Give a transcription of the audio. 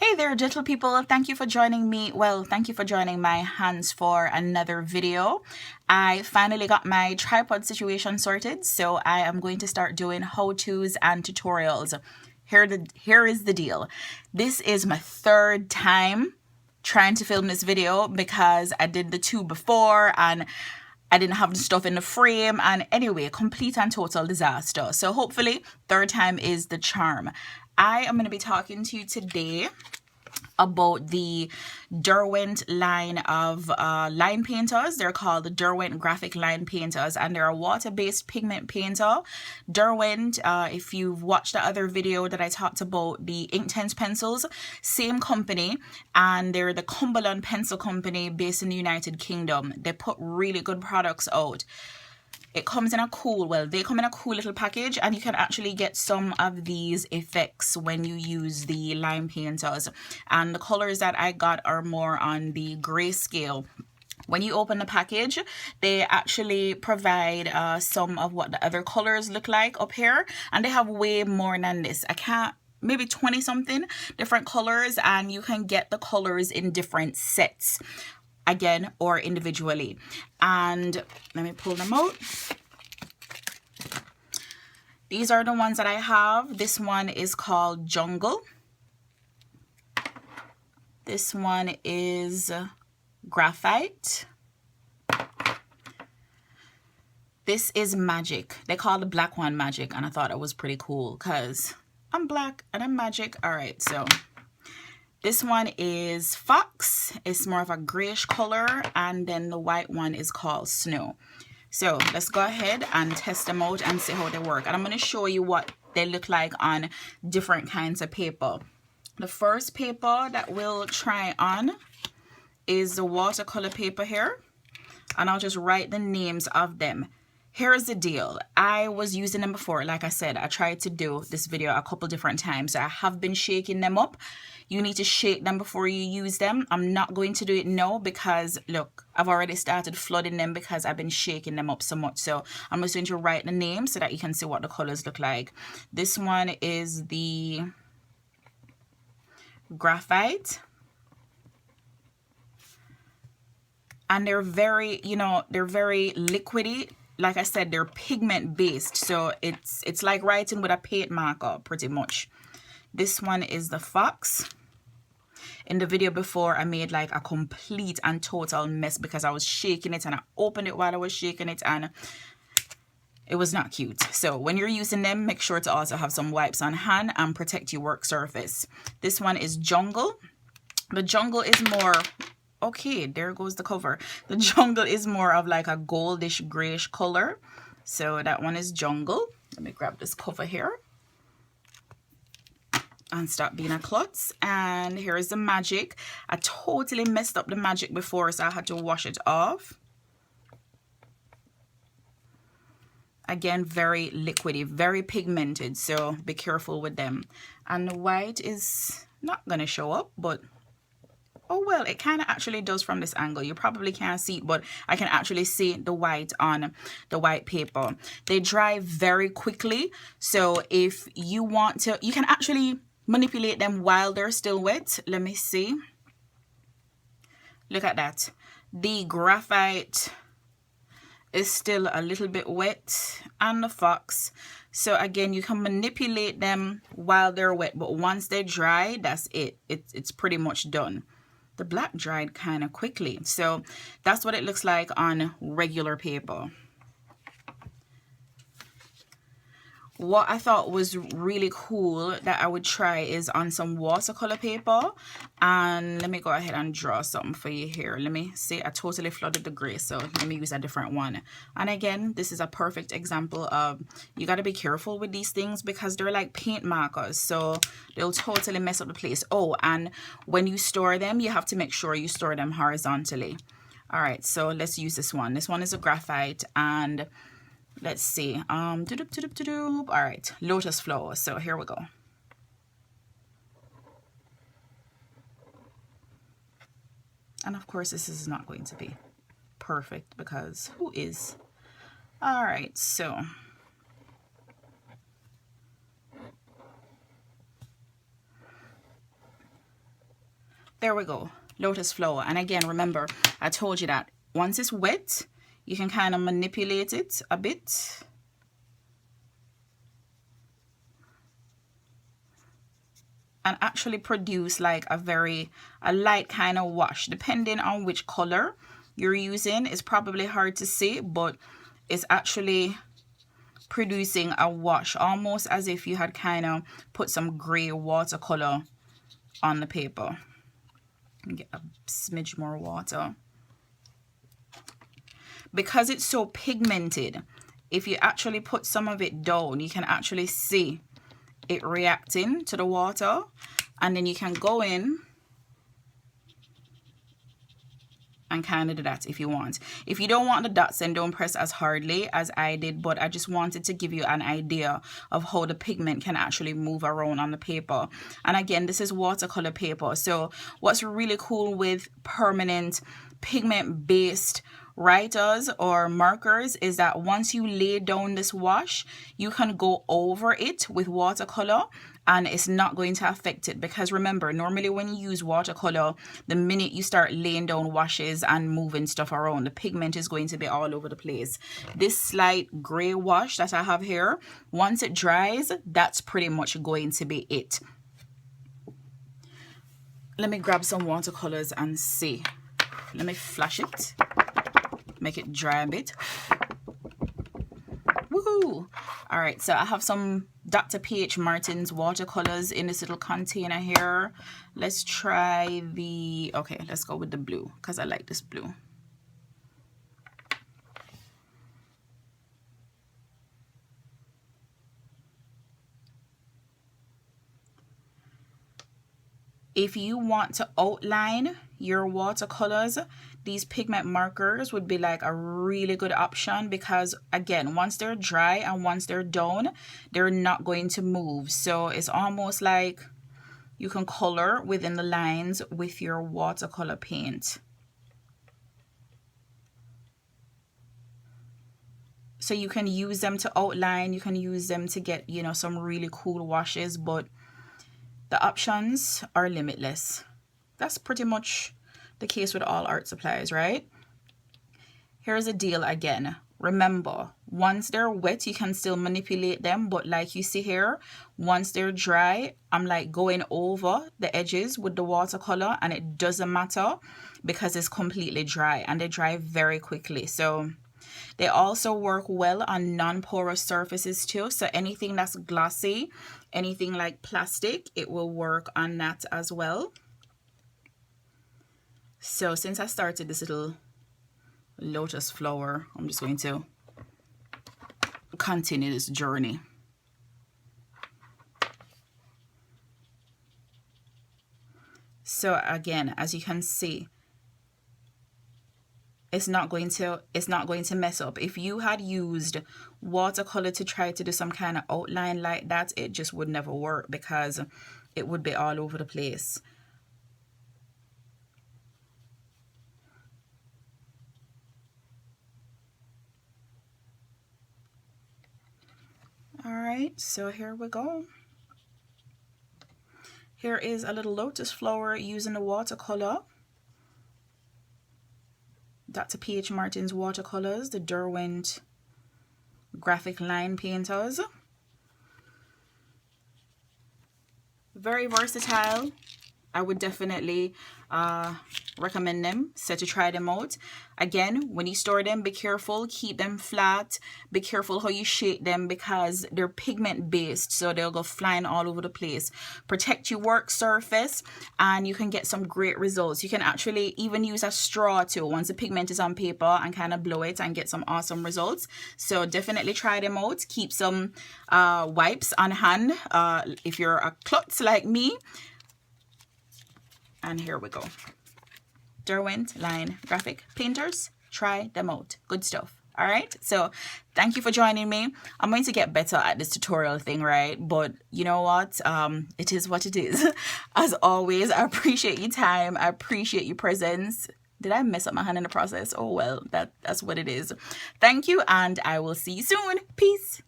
Hey there, gentle people. Thank you for joining me. Well, thank you for joining my hands for another video. I finally got my tripod situation sorted, so I am going to start doing how-tos and tutorials. Here is the deal. This is my third time trying to film this video because I did the two before and I didn't have the stuff in the frame, and anyway, complete and total disaster. So hopefully third time is the charm. I am going to be talking to you today about the Derwent line of line painters. They're called the Derwent Graphik Line Painters, and they're a water-based pigment painter. Derwent, if you've watched the other video that I talked about the Inktense pencils, same company, and they're the Cumberland pencil company based in the United Kingdom. They put really good products out. It comes in a cool, well, they come in a cool little package, and you can actually get some of these effects when you use the line painters. And the colors that I got are more on the grayscale. When you open the package, they actually provide some of what the other colors look like up here, and they have way more than this. Maybe 20 something different colors, and you can get the colors in different sets, again, or individually. And let me pull them out. These are the ones that I have. This one is called Jungle. This one is Graphite. This is Magic. They call the black one Magic, and I thought it was pretty cool because I'm black and I'm magic. All right, so this one is Fox. It's more of a grayish color, and then the white one is called Snow. So let's go ahead and test them out and see how they work. And I'm going to show you what they look like on different kinds of paper. The first paper that we'll try on is the watercolor paper here, and I'll just write the names of them. Here's the deal. I was using them before. Like I said, I tried to do this video a couple different times. So I have been shaking them up. You need to shake them before you use them. I'm not going to do it now because, look, I've already started flooding them because I've been shaking them up so much. So I'm just going to write the name so that you can see what the colors look like. This one is the Graphite. And they're very, they're very liquidy. Like I said, they're pigment based, so it's like writing with a paint marker pretty much. This one is the Fox. In the video before, I made like a complete and total mess because I was shaking it, and I opened it while I was shaking it, and it was not cute. So when you're using them, make sure to also have some wipes on hand and protect your work surface. This one is Jungle. The Jungle is more... Okay, there goes the cover. The Jungle is more of like a goldish grayish color. So that one is Jungle. Let me grab this cover here and stop being a klutz. And here's the Magic. I totally messed up the Magic before, so I had to wash it off. Again, very liquidy, very pigmented, so be careful with them. And the white is not gonna show up, but oh well, it kind of actually does from this angle. You probably can't see it, but I can actually see the white on the white paper. They dry very quickly, so if you want to, you can actually manipulate them while they're still wet. Let me see. Look at that. The Graphite is still a little bit wet, and the Fox. So again, you can manipulate them while they're wet, but once they dry, that's it. It's pretty much done. The black dried kind of quickly, so that's what it looks like on regular paper. What I thought was really cool that I would try is on some watercolor paper. And let me go ahead and draw something for you here. Let me see, I totally flooded the gray, so let me use a different one. And again, this is a perfect example of, you got to be careful with these things because they're like paint markers, so they'll totally mess up the place. Oh, and when you store them, you have to make sure you store them horizontally. All right, so let's use this one. This one is a Graphite, and let's see, all right, Lotus Flower. So here we go. And of course, this is not going to be perfect because who is? All right, so There we go, lotus flower. And again, remember, I told you that once it's wet, you can kind of manipulate it a bit. And actually produce like a light kind of wash, depending on which color you're using. It's probably hard to see, but it's actually producing a wash, almost as if you had kind of put some gray watercolor on the paper. Get a smidge more water. Because it's so pigmented, if you actually put some of it down, you can actually see it reacting to the water, and then you can go in and kind of do that if you want. If you don't want the dots, then don't press as hardly as I did, but I just wanted to give you an idea of how the pigment can actually move around on the paper. And again, this is watercolor paper, so what's really cool with permanent pigment based writers or markers is that once you lay down this wash, you can go over it with watercolor and it's not going to affect it. Because remember, normally when you use watercolor, the minute you start laying down washes and moving stuff around, the pigment is going to be all over the place. This slight gray wash that I have here, once it dries, that's pretty much going to be it. Let me grab some watercolors and see. Let me flash it, make it dry a bit. Woohoo! All right, so I have some Dr. P.H. Martin's watercolors in this little container here. Let's try the, okay, let's go with the blue because I like this blue. If you want to outline your watercolors, these pigment markers would be like a really good option, because again, once they're dry and once they're done, they're not going to move. So it's almost like you can color within the lines with your watercolor paint. So you can use them to outline, you can use them to get, you know, some really cool washes, but the options are limitless. That's pretty much the case with all art supplies, right? Here's a deal again. Remember, once they're wet, you can still manipulate them, but like you see here, once they're dry, I'm like going over the edges with the watercolor, and it doesn't matter because it's completely dry and they dry very quickly. So they also work well on non-porous surfaces too. So anything that's glossy, anything like plastic, it will work on that as well. So since I started this little lotus flower, I'm just going to continue this journey. So again, as you can see, it's not going to mess up. If you had used watercolor to try to do some kind of outline like that, it just would never work because it would be all over the place. All right, so here we go. Here is a little lotus flower using the watercolor. Dr. P.H. Martin's watercolors, the Derwent Graphik Line Painters. Very versatile. I would definitely recommend them, so to try them out. Again, when you store them, be careful, keep them flat, be careful how you shake them because they're pigment based, so they'll go flying all over the place. Protect your work surface and you can get some great results. You can actually even use a straw too once the pigment is on paper and kind of blow it and get some awesome results. So definitely try them out. Keep some wipes on hand if you're a klutz like me. And here we go. Derwent Line Graphik Painters. Try them out. Good stuff. All right. So thank you for joining me. I'm going to get better at this tutorial thing, right? But you know what? It is what it is. As always, I appreciate your time. I appreciate your presence. Did I mess up my hand in the process? Oh, well, that's what it is. Thank you. And I will see you soon. Peace.